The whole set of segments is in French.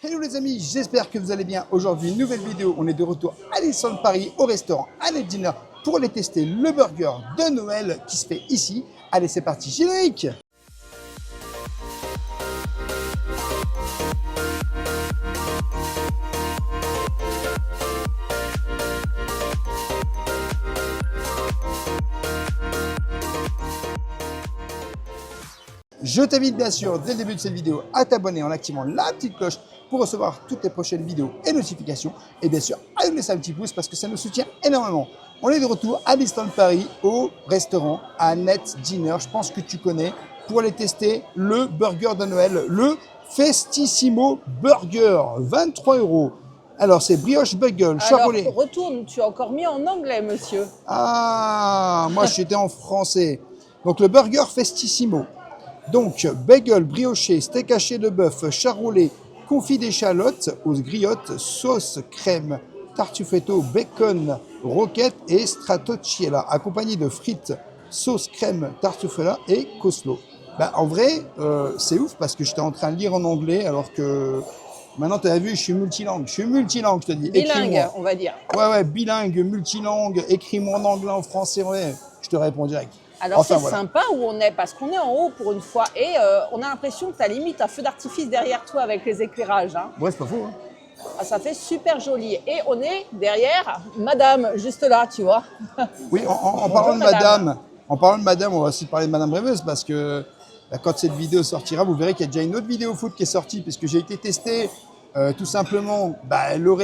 Hello les amis, j'espère que vous allez bien. Aujourd'hui, nouvelle vidéo, on est de retour à Disneyland Paris, au restaurant Annette Dinner, pour aller tester le burger de Noël qui se fait ici. Allez, c'est parti, générique! Je t'invite bien sûr, dès le début de cette vidéo, à t'abonner en activant la petite cloche pour recevoir toutes les prochaines vidéos et notifications. Et bien sûr, à nous laisser un petit pouce parce que ça nous soutient énormément. On est de retour à Disneyland Paris, au restaurant Annette Dinner. Je pense que tu connais, pour aller tester le burger de Noël, le Festissimo Burger, 23 €. Alors, c'est brioche bagel, charolais. Alors, retourne, tu as encore mis en anglais, monsieur. Ah, moi, j'étais en français. Donc, le burger Festissimo. Donc, bagel brioché, steak haché de bœuf, charolais, confit d'échalotes aux griottes, sauce crème, tartufetto, bacon, roquette et stracciatella, accompagné de frites, sauce crème, tartufella et coleslaw. Bah, en vrai, c'est ouf parce que j'étais en train de lire en anglais alors que maintenant, tu as vu, je suis multilingue. Je suis multilingue, je te dis. Bilingue, on va dire. Ouais, bilingue, multilingue, écris-moi en anglais, en français, ouais. Je te réponds direct. Alors, enfin, c'est sympa où on est, parce qu'on est en haut pour une fois et on a l'impression que tu as limite un feu d'artifice derrière toi avec les éclairages. Hein. Ouais, c'est pas faux. Hein. Ah, ça fait super joli. Et on est derrière Madame, juste là, tu vois. Oui, en parlant de Madame, on va aussi parler de Madame Brémeuse parce que quand cette vidéo sortira, vous verrez qu'il y a déjà une autre vidéo foot qui est sortie puisque j'ai été tester tout simplement le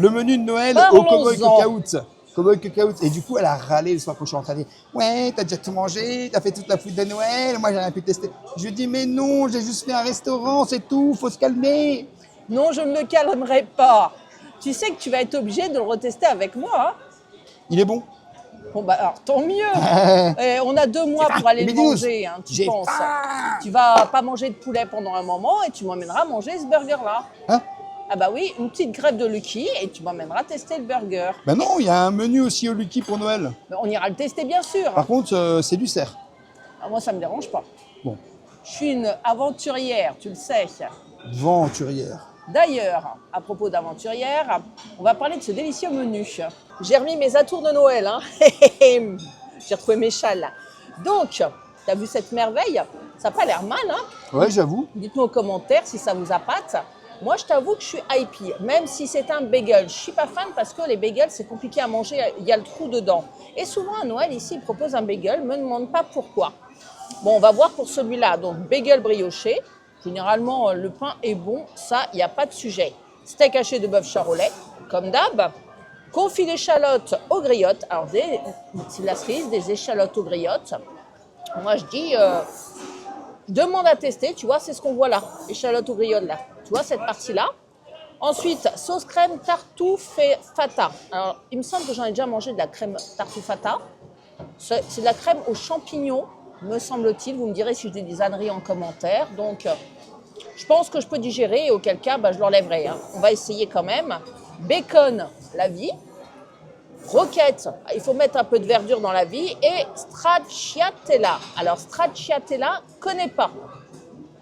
menu de Noël au Cowboy Cookout. Et du coup, elle a râlé le soir quand je suis rentré. Elle a dit « Ouais, t'as déjà tout mangé, t'as fait toute la food de Noël, moi j'ai rien pu tester. » Je lui ai dit « Mais non, j'ai juste fait un restaurant, c'est tout, faut se calmer. » Non, je ne me calmerai pas. Tu sais que tu vas être obligé de le retester avec moi. Hein. Il est bon. Bon, bah alors tant mieux. Et on a 2 mois pour aller le manger, hein, tu penses. Tu vas pas manger de poulet pendant un moment et tu m'emmèneras manger ce burger-là. Hein? Ah bah oui, une petite greffe de Lucky et tu m'emmèneras tester le burger. Ben non, il y a un menu aussi au Lucky pour Noël. Mais on ira le tester bien sûr. Par contre, c'est du cerf. Ah, moi ça me dérange pas. Bon. Je suis une aventurière, tu le sais. Venturière. D'ailleurs, à propos d'aventurière, on va parler de ce délicieux menu. J'ai remis mes atours de Noël. Hein. J'ai retrouvé mes châles. Là. Donc, tu as vu cette merveille? Ça n'a pas l'air mal. Hein. Ouais, j'avoue. Dites-moi aux commentaires si ça vous appâte. Moi, je t'avoue que je suis hypée, même si c'est un bagel. Je ne suis pas fan parce que les bagels, c'est compliqué à manger, il y a le trou dedans. Et souvent, à Noël, ici, ils proposent un bagel, ne me demande pas pourquoi. Bon, on va voir pour celui-là. Donc, bagel brioché. Généralement, le pain est bon, ça, il n'y a pas de sujet. Steak haché de bœuf charolais, comme d'hab. Confit d'échalotes aux griottes. Alors, c'est la cerise, des échalotes aux griottes. Moi, je dis, demande à tester, tu vois, c'est ce qu'on voit là, échalotes aux griottes là. Tu vois, cette partie-là. Ensuite, sauce crème tartufata. Alors, il me semble que j'en ai déjà mangé de la crème tartufata. C'est de la crème aux champignons, me semble-t-il. Vous me direz si je dis des âneries en commentaire. Donc, je pense que je peux digérer et auquel cas, je l'enlèverai. Hein. On va essayer quand même. Bacon, la vie. Roquette, il faut mettre un peu de verdure dans la vie. Et stracciatella. Alors, stracciatella, connais pas.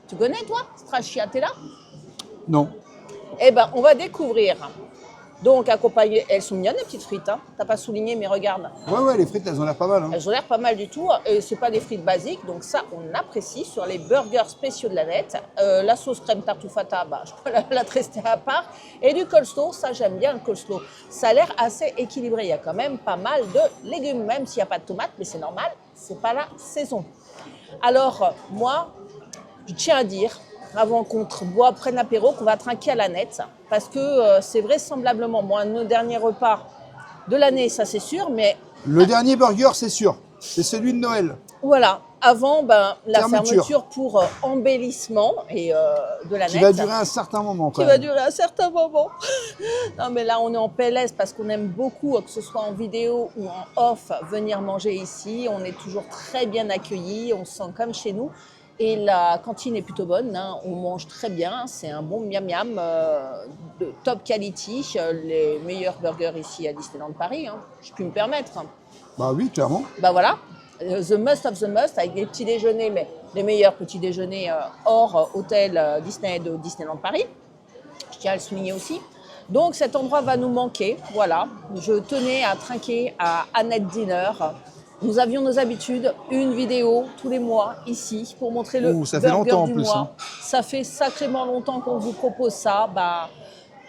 Tu connais, toi, stracciatella? Non. Eh bien, on va découvrir. Donc, accompagnées, elles sont mignonnes, les petites frites. Hein. Tu n'as pas souligné, mais regarde. Ouais, les frites, elles ont l'air pas mal. Hein. Elles ont l'air pas mal du tout. Et ce n'est pas des frites basiques, donc ça, on apprécie sur les burgers spéciaux de la nette. La sauce crème tartufata, je peux la tester à part. Et du coleslaw, ça, j'aime bien le coleslaw. Ça a l'air assez équilibré. Il y a quand même pas mal de légumes, même s'il n'y a pas de tomates, mais c'est normal, ce n'est pas la saison. Alors, moi, je tiens à dire, avant qu'on prenne l'apéro, qu'on va trinquer à la nette, parce que c'est vraisemblablement nos derniers repas de l'année, ça c'est sûr, mais... Le dernier burger, c'est sûr, c'est celui de Noël. Voilà, avant la fermeture pour embellissement et de la nette. Qui va durer un certain moment. Qui va durer un certain moment. Non mais là on est en PLS parce qu'on aime beaucoup, que ce soit en vidéo ou en off, venir manger ici. On est toujours très bien accueillis, on se sent comme chez nous. Et la cantine est plutôt bonne, hein. On mange très bien, c'est un bon miam-miam de top quality, les meilleurs burgers ici à Disneyland Paris, hein. Je puis me permettre. Bah oui, clairement. Bah voilà. The must of the must, avec des petits déjeuners, mais les meilleurs petits déjeuners hors hôtel Disney de Disneyland Paris. Je tiens à le souligner aussi. Donc cet endroit va nous manquer, voilà. Je tenais à trinquer à Annette Dinner. Nous avions nos habitudes, une vidéo tous les mois ici pour montrer le ça fait burger longtemps du en plus, mois. hein. Ça fait sacrément longtemps qu'on vous propose ça. Bah,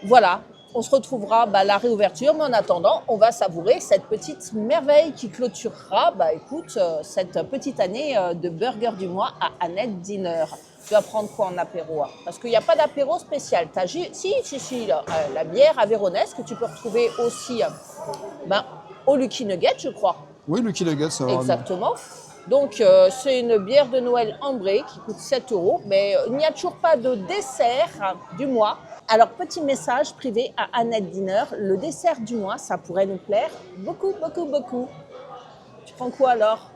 voilà, on se retrouvera à la réouverture, mais en attendant, on va savourer cette petite merveille qui clôturera, écoute, cette petite année de burger du mois à Annette Dinner. Tu vas prendre quoi en apéro? Parce qu'il n'y a pas d'apéro spécial. Si, la bière avéronaise que tu peux retrouver aussi au Lucky Nugget, je crois. Oui, Lucky Nugget, ça va. Exactement. Donc, c'est une bière de Noël ambrée qui coûte 7 €, mais il n'y a toujours pas de dessert du mois. Alors, petit message privé à Annette Dinner, le dessert du mois, ça pourrait nous plaire beaucoup, beaucoup, beaucoup. Tu prends quoi alors?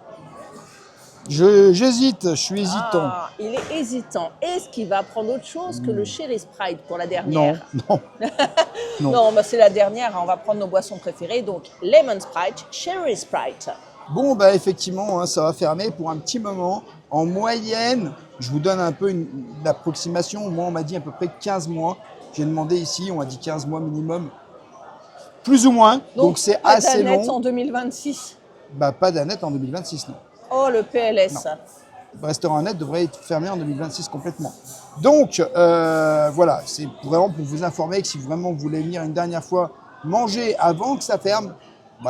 J'hésite, je suis hésitant. Ah, il est hésitant. Est-ce qu'il va prendre autre chose que le Cherry Sprite pour la dernière? Non. Non, c'est la dernière, on va prendre nos boissons préférées, donc Lemon Sprite, Cherry Sprite. Bon, effectivement, hein, ça va fermer pour un petit moment. En moyenne, je vous donne un peu une approximation. Moi, on m'a dit à peu près 15 mois. J'ai demandé ici, on m'a dit 15 mois minimum. Plus ou moins, donc c'est assez Annette long. en 2026. Pas d'Annette en 2026, non. Oh, le PLS. Non. Le restaurant Annette devrait être fermé en 2026 complètement. Donc, voilà, c'est vraiment pour vous informer que si vraiment vous voulez venir une dernière fois manger avant que ça ferme,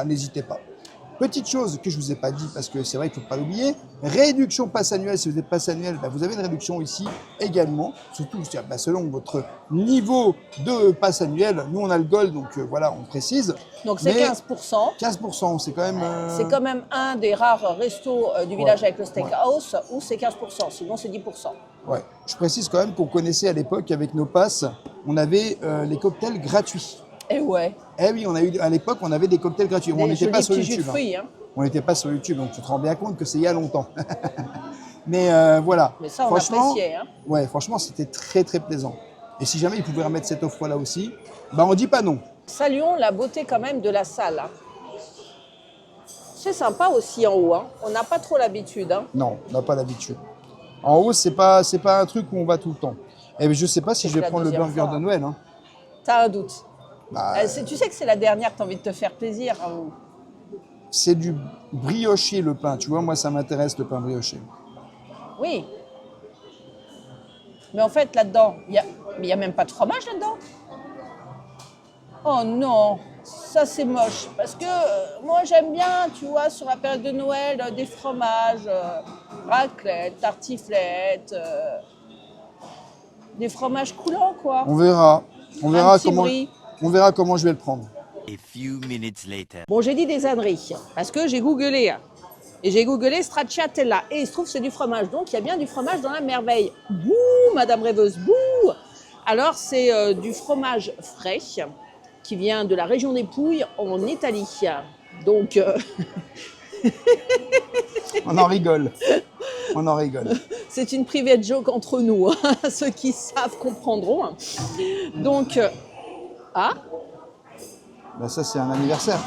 n'hésitez pas. Petite chose que je ne vous ai pas dit, parce que c'est vrai qu'il ne faut pas l'oublier, réduction passe annuelle. Si vous êtes passe annuel, vous avez une réduction ici également, surtout selon votre niveau de passe annuel. Nous, on a le gold, donc voilà, on précise. Donc c'est 15%. 15%, c'est quand même... C'est quand même un des rares restos du village avec le steakhouse où c'est 15%, sinon c'est 10%. Ouais. Je précise quand même qu'on connaissait à l'époque, avec nos passes, on avait les cocktails gratuits. Et ouais. Eh oui, à l'époque, on avait des cocktails gratuits. On n'était pas sur YouTube. Fruits, On n'était pas sur YouTube, donc tu te rends bien compte que c'est il y a longtemps. Mais voilà. Mais ça, on appréciait. Hein. Ouais, franchement, c'était très très plaisant. Et si jamais ils pouvaient remettre cette offre-là aussi, on dit pas non. Saluons la beauté quand même de la salle. Hein. C'est sympa aussi en haut. Hein. On n'a pas trop l'habitude. Hein. Non, on n'a pas l'habitude. En haut, c'est pas un truc où on va tout le temps. Et je sais pas si je vais prendre le burger de Noël. Hein. T'as un doute. Tu sais que c'est la dernière, tu as envie de te faire plaisir. Hein. C'est du brioché le pain. Tu vois, moi, ça m'intéresse le pain brioché. Oui. Mais en fait, là-dedans, il n'y a même pas de fromage là-dedans. Oh non, ça c'est moche. Parce que moi, j'aime bien, tu vois, sur la période de Noël, des fromages, raclette, tartiflette, des fromages coulants, quoi. On verra. On verra comment je vais le prendre. A few minutes later. Bon, j'ai dit des âneries, parce que j'ai googlé. Et j'ai googlé stracciatella. Et il se trouve que c'est du fromage. Donc, il y a bien du fromage dans la merveille. Bouh, Madame Rêveuse, bouh. Alors, c'est du fromage frais qui vient de la région des Pouilles en Italie. Donc... On en rigole. On en rigole. C'est une private joke entre nous. Hein. Ceux qui savent comprendront. Donc... Ça, c'est un anniversaire.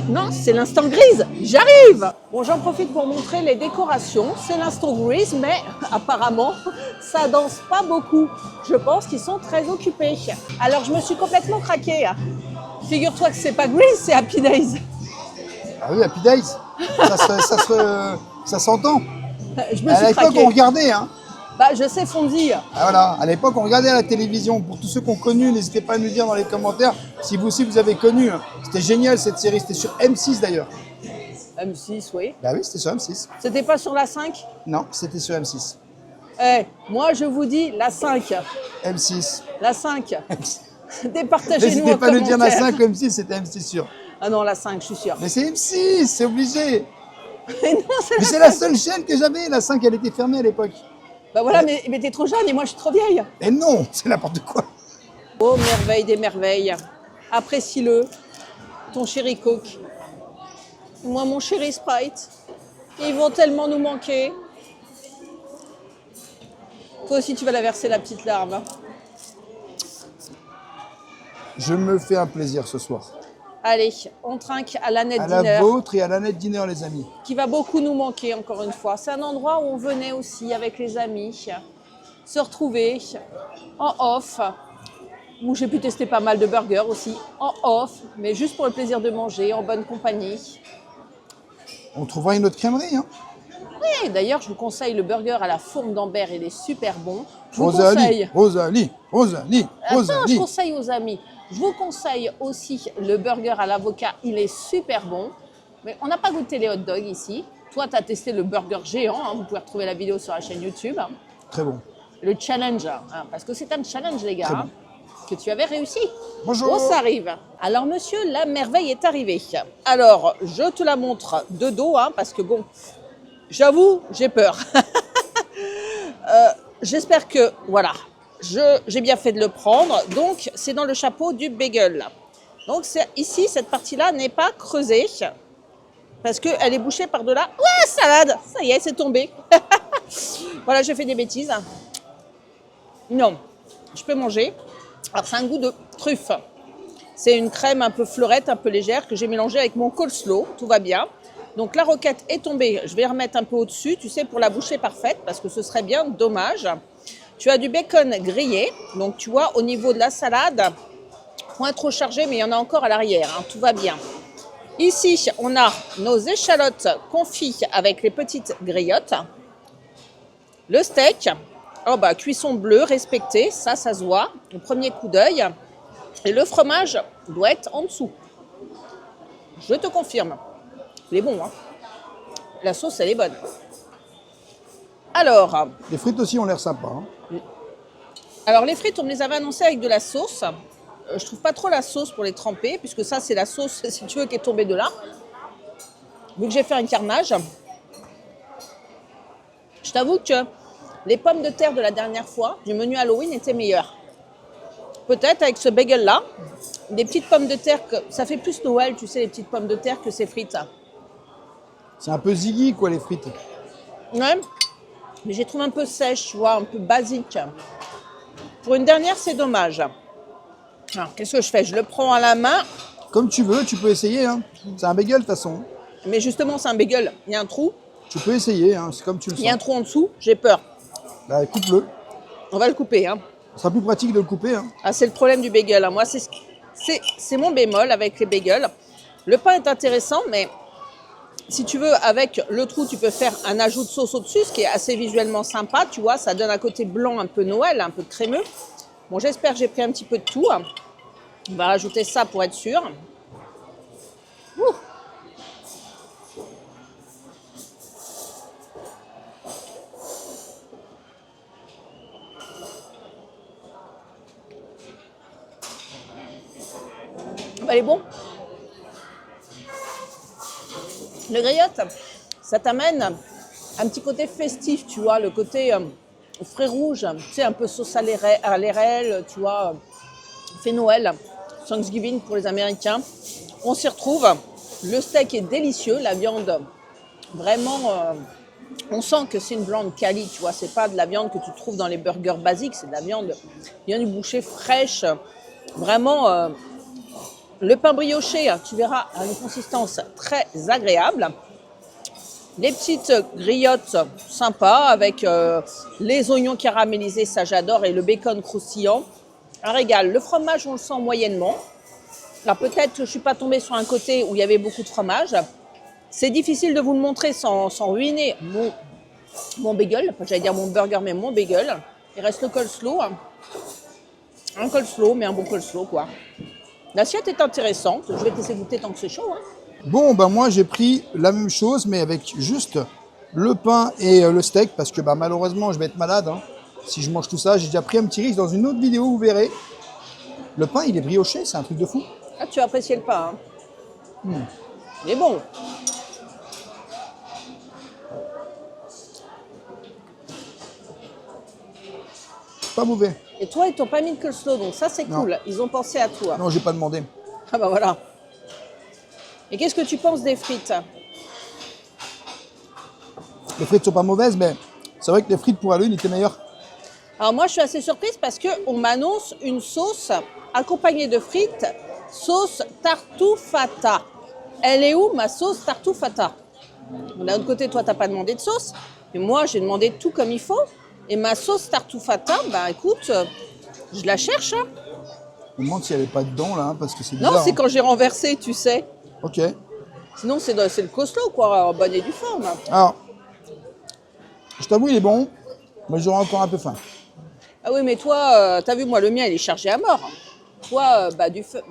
Non, c'est l'instant grise. J'arrive. Bon, j'en profite pour montrer les décorations. C'est l'instant grise, mais apparemment, ça danse pas beaucoup. Je pense qu'ils sont très occupés. Alors, je me suis complètement craquée. Figure-toi que c'est pas grise, c'est Happy Days. Ah oui, Happy Days. Ça s'entend. Je me à suis l'époque, craquée. on regardait. Hein. Je sais, Fonzie. Voilà, à l'époque, on regardait à la télévision. Pour tous ceux qui ont connu, n'hésitez pas à nous dire dans les commentaires si vous aussi vous avez connu. C'était génial cette série, c'était sur M6 d'ailleurs. M6, oui. Bah oui, c'était sur M6. C'était pas sur la 5? Non, c'était sur M6. Moi, je vous dis la 5. M6. La 5. Départagez-nous N'hésitez en pas à nous dire la commentaire. 5 ou M6, c'était M6 sûr. Ah non, la 5, je suis sûre. Mais c'est M6, c'est obligé. Mais non, Mais c'est la seule chaîne que j'avais. La 5, elle était fermée à l'époque. Voilà, mais t'es trop jeune et moi, je suis trop vieille. Et non, c'est n'importe quoi. Oh, merveille des merveilles. Apprécie-le, ton chéri Coke. Moi, mon chéri Sprite. Ils vont tellement nous manquer. Toi aussi, tu vas la verser, la petite larme. Je me fais un plaisir ce soir. Allez, on trinque à la Net À Dinner, la vôtre et à la Net Dinner, les amis. qui va beaucoup nous manquer, encore une fois. C'est un endroit où on venait aussi avec les amis, se retrouver en off, où j'ai pu tester pas mal de burgers aussi, en off, mais juste pour le plaisir de manger, en bonne compagnie. On trouvera une autre crèmerie, hein. Et d'ailleurs, je vous conseille le burger à la fourme d'Ambert, il est super bon. Je vous Rosalie, conseille... Rosalie. Attends, je conseille aux amis. Je vous conseille aussi le burger à l'avocat, il est super bon. Mais on n'a pas goûté les hot dogs ici. Toi, tu as testé le burger géant, hein. Vous pouvez retrouver la vidéo sur la chaîne YouTube. Très bon. Le challenge, hein, parce que c'est un challenge, les gars, Très bon. hein, que tu avais réussi. Bonjour. Oh, ça arrive. Alors, monsieur, la merveille est arrivée. Alors, je te la montre de dos, hein, parce que bon, j'avoue, j'ai peur. J'espère que, voilà, j'ai bien fait de le prendre. Donc, c'est dans le chapeau du bagel. Donc, ici, cette partie-là n'est pas creusée parce qu'elle est bouchée par-delà. Ouais, salade. Ça y est, c'est tombé. Voilà, j'ai fait des bêtises. Non, je peux manger. Alors, c'est un goût de truffe. C'est une crème un peu fleurette, un peu légère que j'ai mélangée avec mon coleslaw. Tout va bien. Donc, la roquette est tombée. Je vais remettre un peu au-dessus, tu sais, pour la boucher parfaite parce que ce serait bien dommage. Tu as du bacon grillé. Donc, tu vois, au niveau de la salade, point trop chargé, mais il y en a encore à l'arrière. Hein, tout va bien. Ici, on a nos échalotes confites avec les petites griottes. Le steak. Oh bah, cuisson bleue respectée, ça se voit, au premier coup d'œil. Et le fromage doit être en dessous. Je te confirme. Il est bon, hein. La sauce, elle est bonne. Alors, Les frites aussi ont l'air sympas, hein. les frites, on me les avait annoncées avec de la sauce. Je trouve pas trop la sauce pour les tremper, puisque ça, c'est la sauce, si tu veux, qui est tombée de là. Vu que j'ai fait un carnage, je t'avoue que les pommes de terre de la dernière fois, du menu Halloween, étaient meilleures. Peut-être avec ce bagel-là, des petites pommes de terre, ça fait plus Noël, tu sais, les petites pommes de terre que ces frites. C'est un peu ziggy, quoi, les frites. Ouais, mais je les trouve un peu sèches, tu vois, un peu basiques. Pour une dernière, c'est dommage. Alors, qu'est-ce que je fais? Je le prends à la main, Comme tu veux, tu peux essayer, hein. C'est un bagel, de toute façon. mais justement, c'est un bagel. Il y a un trou, Tu peux essayer, hein. C'est comme tu le il y a un sens. trou en dessous, j'ai peur. Bah, coupe-le. On va le couper, hein. Ce sera plus pratique de le couper, hein. Ah, c'est le problème du bagel, hein. Moi, c'est mon bémol avec les bagels. Le pain est intéressant, mais si tu veux, avec le trou, tu peux faire un ajout de sauce au-dessus, ce qui est assez visuellement sympa, tu vois, ça donne un côté blanc un peu Noël, un peu crémeux. Bon, j'espère que j'ai pris un petit peu de tout. On va rajouter ça pour être sûr. Ouh. Elle est bon. Le griotte, ça t'amène un petit côté festif, tu vois, le côté frais rouge, tu sais, un peu sauce à l'érel, tu vois, fait Noël, Thanksgiving pour les Américains. On s'y retrouve. Le steak est délicieux, la viande, vraiment, on sent que c'est une viande quali, tu vois, c'est pas de la viande que tu trouves dans les burgers basiques, c'est de la viande bien du boucher fraîche, vraiment. Le pain brioché, tu verras, a une consistance très agréable. Les petites griottes sympas avec les oignons caramélisés, ça j'adore, et le bacon croustillant. Un régal. Le fromage, on le sent moyennement. Alors peut-être que je ne suis pas tombée sur un côté où il y avait beaucoup de fromage. C'est difficile de vous le montrer sans ruiner mon bagel. J'allais dire mon burger, mais mon bagel. Il reste le coleslaw. Un coleslaw, mais un bon coleslaw, quoi. L'assiette est intéressante. Je vais te laisser goûter tant que c'est chaud. Hein. Bon, bah moi j'ai pris la même chose, mais avec juste le pain et le steak, parce que bah, malheureusement je vais être malade, hein. Si je mange tout ça. J'ai déjà pris un petit risque dans une autre vidéo, vous verrez. Le pain, il est brioché, c'est un truc de fou. Ah, tu as apprécié le pain. Hein. Il est bon. Pas mauvais. Et toi, ils t'ont pas mis de coleslaw, donc ça c'est cool. Ils ont pensé à toi. Non, j'ai pas demandé. Ah bah voilà. Et qu'est-ce que tu penses des frites? Les frites sont pas mauvaises, mais c'est vrai que les frites pour Halloween étaient meilleures. Alors moi, je suis assez surprise parce qu'on m'annonce une sauce accompagnée de frites sauce tartufata. Elle est où ma sauce tartufata? D'un autre côté, toi, tu n'as pas demandé de sauce, mais moi, j'ai demandé tout comme il faut. Et ma sauce tartufata, bah écoute, je la cherche. Hein. Je me demande s'il n'y avait pas dedans là, hein, parce que c'est bizarre. Non, c'est hein. quand j'ai renversé, tu sais. Ok. Sinon, c'est le costaud, quoi, en bonne et due forme. Alors, je t'avoue, il est bon, mais j'aurai encore un peu faim. Ah oui, mais toi, t'as vu, moi, le mien, il est chargé à mort. Toi,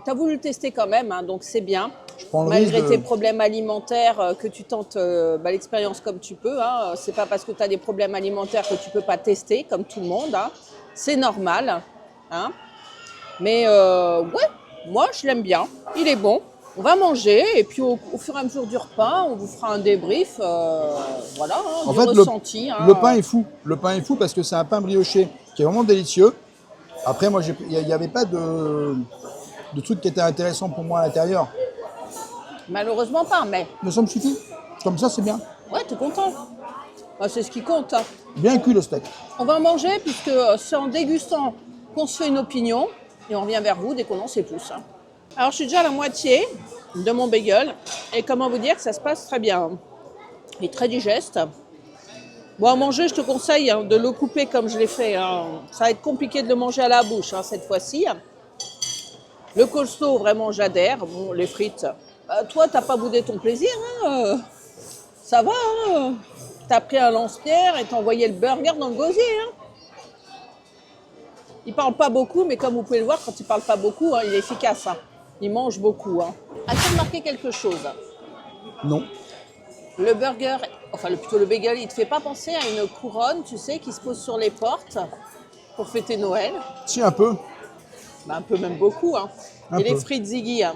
t'as voulu le tester quand même, hein, donc c'est bien. Je prends le Malgré risque tes problèmes alimentaires, que tu tentes l'expérience comme tu peux. Hein. C'est pas parce que tu as des problèmes alimentaires que tu peux pas tester, comme tout le monde. Hein. C'est normal. Hein. Mais ouais, moi, je l'aime bien. Il est bon. On va manger et puis au fur et à mesure du repas, on vous fera un débrief, voilà, hein, En du fait, ressenti. Hein. le pain est fou. Le pain est fou parce que c'est un pain brioché qui est vraiment délicieux. Après, moi, il n'y avait pas de truc qui était intéressant pour moi à l'intérieur. Malheureusement pas, mais Mais ça me suffit. Comme ça, c'est bien. ouais, t'es content. Bah, c'est ce qui compte. Hein. Bien cuit le steak. On va manger puisque c'est en dégustant qu'on se fait une opinion et on revient vers vous dès qu'on en sait plus. Hein. Alors, je suis déjà à la moitié de mon bagel et comment vous dire que ça se passe très bien. Il est très digeste. Bon, à manger, je te conseille hein, de le couper comme je l'ai fait. Hein. Ça va être compliqué de le manger à la bouche hein, cette fois-ci. Le costaud, vraiment, j'adhère. Bon, les frites, toi, t'as pas boudé ton plaisir. Hein. Ça va. Hein. T'as pris un lance-pierre et t'as envoyé le burger dans le gosier. Hein. Il parle pas beaucoup, mais comme vous pouvez le voir, quand il parle pas beaucoup, hein, il est efficace. Hein. Il mange beaucoup. Hein. As-tu remarqué quelque chose? Non. Le burger, plutôt le bagel, il te fait pas penser à une couronne, tu sais, qui se pose sur les portes pour fêter Noël? Si, un peu. Bah, un peu, même beaucoup. Hein. Un Et les peu. frites Ziggy, hein.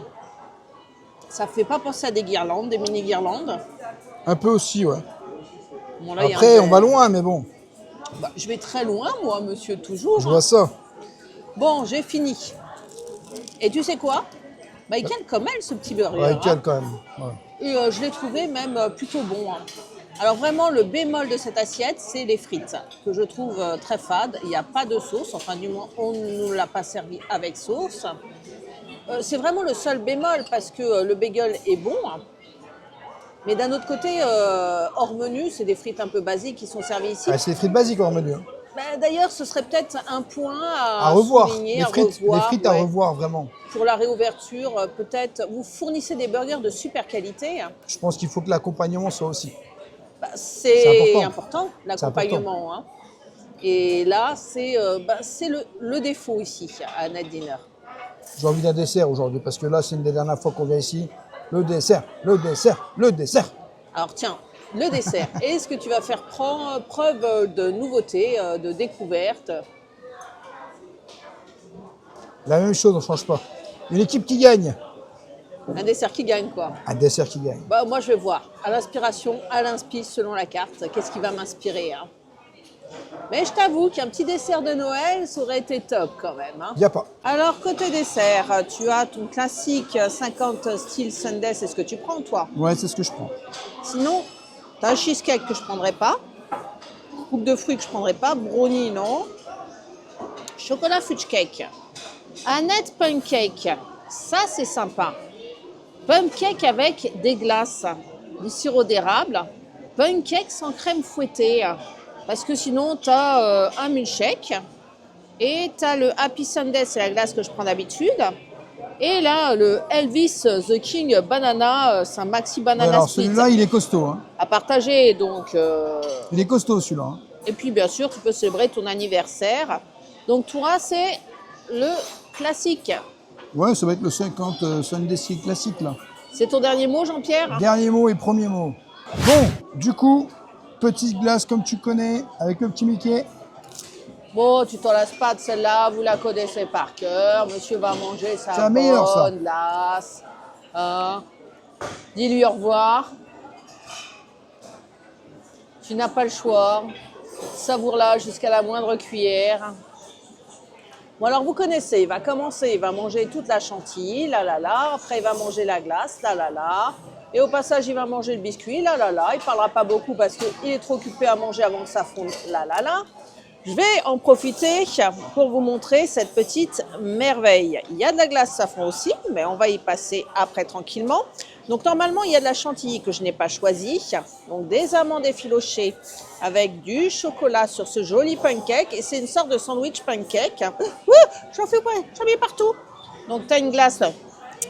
Ça fait pas penser à des guirlandes, des mini-guirlandes? Un peu aussi, ouais. Bon, là, il y a Après, un- on va loin, mais bon, Bah, je vais très loin, moi, monsieur, toujours. je Hein. vois ça. Bon, j'ai fini. Et tu sais quoi? Bah, il cale comme elle, ce petit burger. Ouais, hein. quel quand même. Ouais. Et je l'ai trouvé même plutôt bon. Hein. Alors vraiment, le bémol de cette assiette, c'est les frites, que je trouve très fades. Il n'y a pas de sauce, enfin du moins, on ne nous l'a pas servi avec sauce. C'est vraiment le seul bémol, parce que le bagel est bon. Hein. Mais d'un autre côté, hors menu, c'est des frites un peu basiques qui sont servies ici. Ah, c'est les frites basiques en menu. Hein. Ben, d'ailleurs, ce serait peut-être un point À revoir. souligner, Les frites à ouais. revoir, vraiment. Pour la réouverture, peut-être, vous fournissez des burgers de super qualité. Je pense qu'il faut que l'accompagnement soit aussi. Bah, c'est important. important, l'accompagnement. Hein. Et là, c'est le défaut ici, à Net Dinner. J'ai envie d'un dessert aujourd'hui, parce que là, c'est une des dernières fois qu'on vient ici. Le dessert, le dessert, le dessert. Alors tiens, le dessert. Est-ce que tu vas faire preuve de nouveauté, de découverte? La même chose, on ne change pas. Une équipe qui gagne. Un dessert qui gagne, quoi. Un dessert qui gagne. Bah, moi, je vais voir. À l'inspiration, à l'inspi, selon la carte, qu'est-ce qui va m'inspirer. Hein. Mais je t'avoue qu'un petit dessert de Noël, ça aurait été top quand même. Hein. Il n'y a pas. Alors, côté dessert, tu as ton classique 50 style Sundae, c'est ce que tu prends, toi? Ouais, c'est ce que je prends. Sinon, tu as un cheesecake que je ne prendrai pas, coupe de fruits que je ne prendrai pas, brownie, non. Chocolat fudge cake. Annette pancake, ça c'est sympa. Pancake avec des glaces, du sirop d'érable. Pancake sans crème fouettée. Parce que sinon, tu as un milkshake. Et tu as le Happy Sundae, c'est la glace que je prends d'habitude. Et là, le Elvis The King Banana, c'est un maxi banana Alors, split. celui-là, il est costaud. Hein. À partager, donc. Il est costaud, celui-là. Hein. Et puis, bien sûr, tu peux célébrer ton anniversaire. Donc, toi, c'est le classique. Ouais, ça va être le 50 Sunday classique, là. C'est ton dernier mot, Jean-Pierre? Dernier mot et premier mot. Bon, du coup, petite glace comme tu connais, avec le petit Mickey. Bon, tu t'en lasses pas de celle-là, vous la connaissez par cœur. Monsieur va manger sa C'est la meilleure, ça. bonne glace. Hein. Dis-lui au revoir. Tu n'as pas le choix. Savoure-la jusqu'à la moindre cuillère. Bon, alors vous connaissez, il va commencer, il va manger toute la chantilly, là là là. Après, il va manger la glace, là là là. Et au passage, il va manger le biscuit, là là là. Il ne parlera pas beaucoup parce qu'il est trop occupé à manger avant que ça fonde, là là là. Je vais en profiter pour vous montrer cette petite merveille. Il y a de la glace safran aussi, mais on va y passer après tranquillement. Donc normalement, il y a de la chantilly que je n'ai pas choisie. Donc des amandes effilochées avec du chocolat sur ce joli pancake. Et c'est une sorte de sandwich pancake. J'en fais ouais, j'en mets partout. Donc tu as une glace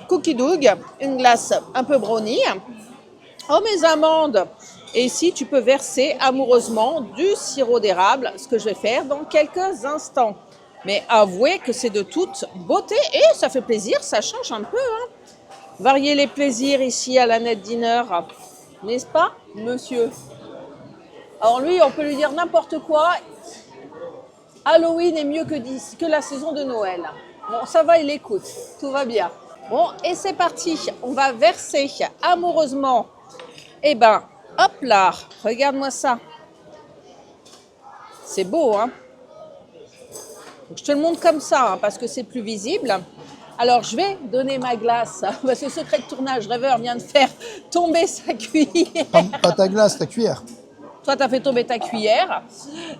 cookie dough, une glace un peu brownie. Oh mes amandes! Et ici, tu peux verser amoureusement du sirop d'érable, ce que je vais faire dans quelques instants. Mais avouez que c'est de toute beauté et ça fait plaisir, ça change un peu. Hein. Varier les plaisirs ici à la Net Dinner, n'est-ce pas, monsieur? Alors lui, on peut lui dire n'importe quoi. Halloween est mieux que la saison de Noël. Bon, ça va, il écoute, tout va bien. Bon, et c'est parti, on va verser amoureusement. Eh ben, hop là, regarde-moi ça. C'est beau, hein? Donc, je te le montre comme ça, hein, parce que c'est plus visible. Alors, je vais donner ma glace, parce que secret de tournage, Rêveur vient de faire tomber sa cuillère. Pas ta glace, ta cuillère. Toi, tu as fait tomber ta cuillère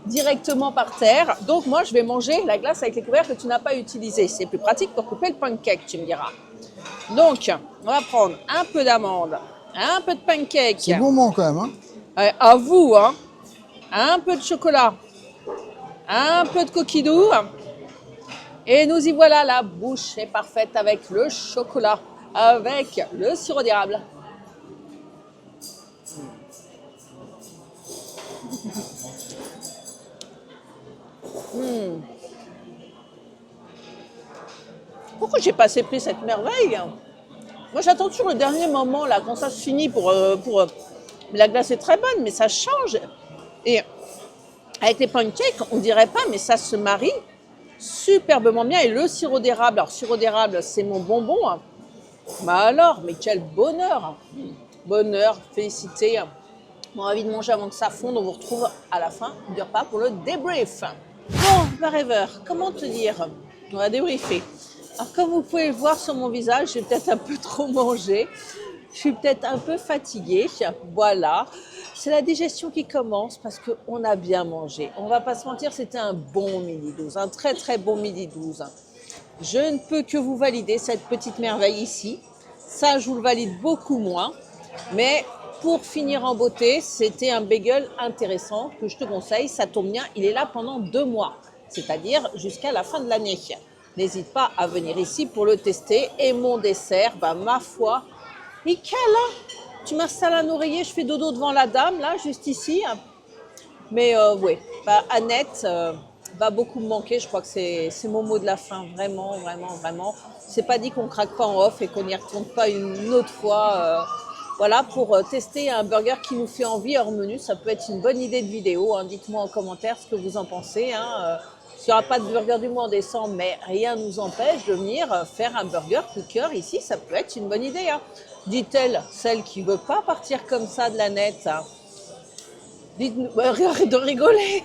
directement par terre. Donc, moi, je vais manger la glace avec les couverts que tu n'as pas utilisés. C'est plus pratique pour couper le pancake, tu me diras. Donc, on va prendre un peu d'amande, un peu de pancake. C'est gourmand quand même. Hein. À vous, hein. Un peu de chocolat, un peu de coquille doux. Et nous y voilà, la bouche est parfaite avec le chocolat, avec le sirop d'érable. Pourquoi j'ai pas assez pris cette merveille? Moi, j'attends toujours le dernier moment, là, quand ça se finit Mais la glace est très bonne, mais ça change. Et avec les pancakes, on dirait pas, mais ça se marie superbement bien. Et le sirop d'érable, alors sirop d'érable, c'est mon bonbon. Hein. Bah alors, mais quel bonheur! Bonheur, félicité. Bon, envie de manger avant que ça fonde. On vous retrouve à la fin du repas pour le débrief. Bon, ma rêveur, comment te dire? On va débriefer. Alors, comme vous pouvez le voir sur mon visage, j'ai peut-être un peu trop mangé. Je suis peut-être un peu fatiguée. Voilà. C'est la digestion qui commence parce qu'on a bien mangé. On va pas se mentir, c'était un bon midi 12, un très très bon midi 12. Je ne peux que vous valider cette petite merveille ici. Ça, je vous le valide beaucoup moins. Mais pour finir en beauté, c'était un bagel intéressant que je te conseille. Ça tombe bien, il est là pendant 2 mois, c'est-à-dire jusqu'à la fin de l'année. N'hésite pas à venir ici pour le tester. Et mon dessert, bah, ma foi, nickel, hein. Tu m'installes un oreiller, je fais dodo devant la dame, là, juste ici. Mais oui, bah, Annette va beaucoup me manquer. Je crois que c'est mon mot de la fin. Vraiment, vraiment, vraiment. C'est pas dit qu'on craque pas en off et qu'on n'y retourne pas une autre fois. Voilà, pour tester un burger qui nous fait envie hors menu. Ça peut être une bonne idée de vidéo. Hein. Dites-moi en commentaire ce que vous en pensez. Hein. Il n'y aura pas de burger du mois en décembre, mais rien ne nous empêche de venir faire un burger coup de cœur ici. Ça peut être une bonne idée. Hein. Dit-elle, celle qui ne veut pas partir comme ça de la nette. Hein. Dites-nous, arrête de rigoler.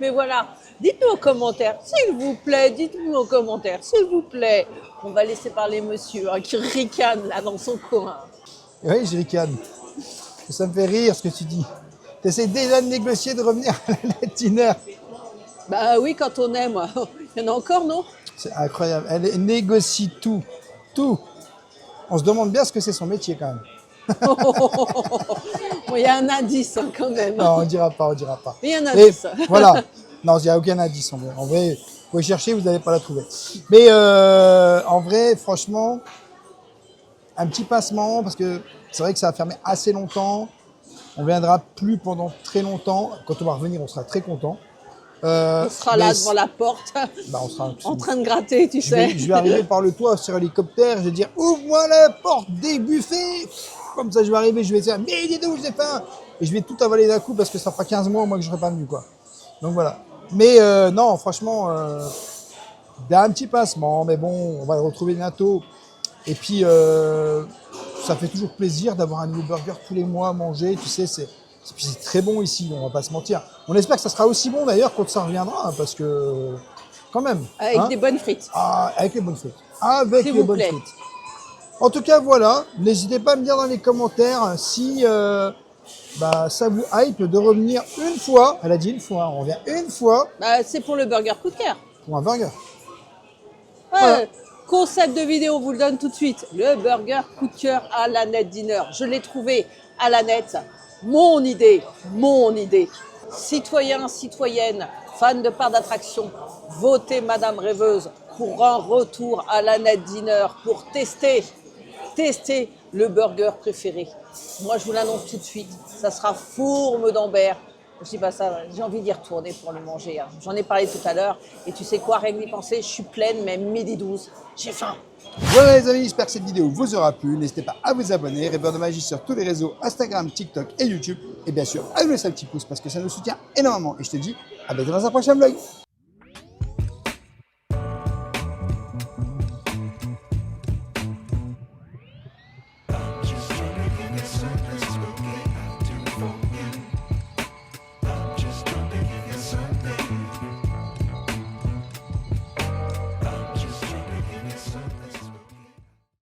Mais voilà, dites-nous en commentaire, s'il vous plaît, dites-nous en commentaire, s'il vous plaît. On va laisser parler monsieur hein, qui ricane là dans son coin. Oui, je ricane. Ça me fait rire ce que tu dis. Tu essaies déjà de négocier de revenir à la Net Dinner. Bah oui, quand on aime. Il y en a encore, non? C'est incroyable. Elle négocie tout. Tout. On se demande bien ce que c'est son métier quand même. Bon, il y a un indice hein, quand même. Non, on dira pas, on dira pas. Mais il y a un indice. Voilà. Non, il n'y a aucun indice en vrai. En vrai, vous pouvez chercher, vous n'allez pas la trouver. Mais en vrai, franchement, un petit passement parce que c'est vrai que ça a fermé assez longtemps. On viendra plus pendant très longtemps. Quand on va revenir, on sera très content. On sera là devant la porte, bah, on sera en train de gratter, tu sais. Je vais arriver par le toit sur hélicoptère, je vais dire ouvre-moi la porte des buffets. Comme ça, je vais arriver, je vais dire mais dis-nous, j'ai faim. Et je vais tout avaler d'un coup parce que ça fera 15 mois moi que je serai pas venu quoi. Donc voilà. Mais non, franchement, d'un petit passement, mais bon, on va le retrouver bientôt. Et puis, ça fait toujours plaisir d'avoir un nouveau burger tous les mois à manger. Tu sais, c'est très bon ici, on va pas se mentir. On espère que ça sera aussi bon d'ailleurs quand ça reviendra, hein, parce que quand même. Avec hein, des bonnes frites. Ah, avec les bonnes frites. Avec S'il les vous bonnes plaît. frites. En tout cas, voilà. N'hésitez pas à me dire dans les commentaires si bah, ça vous hype de revenir une fois, elle a dit une fois, on revient une fois Bah, c'est pour le burger coup de cœur. pour un burger. Ouais, Voilà. concept de vidéo, on vous le donne tout de suite. Le burger coup de cœur à la Net Dinner. Je l'ai trouvé à la Net. Mon idée, mon idée. Citoyens, citoyennes, fans de parcs d'attraction, votez Madame Rêveuse pour un retour à la Net Dinner pour tester le burger préféré. Moi, je vous l'annonce tout de suite. Ça sera fourme d'Ambert. Je dis pas ça, j'ai envie d'y retourner pour le manger. Hein. J'en ai parlé tout à l'heure. Et tu sais quoi, rien que d'y penser, je suis pleine, même midi 12. J'ai faim. Voilà les amis, j'espère que cette vidéo vous aura plu. N'hésitez pas à vous abonner, Rêveur de Magie sur tous les réseaux, Instagram, TikTok et YouTube. Et bien sûr, à nous laisser un petit pouce parce que ça nous soutient énormément. Et je te dis à bientôt dans un prochain vlog.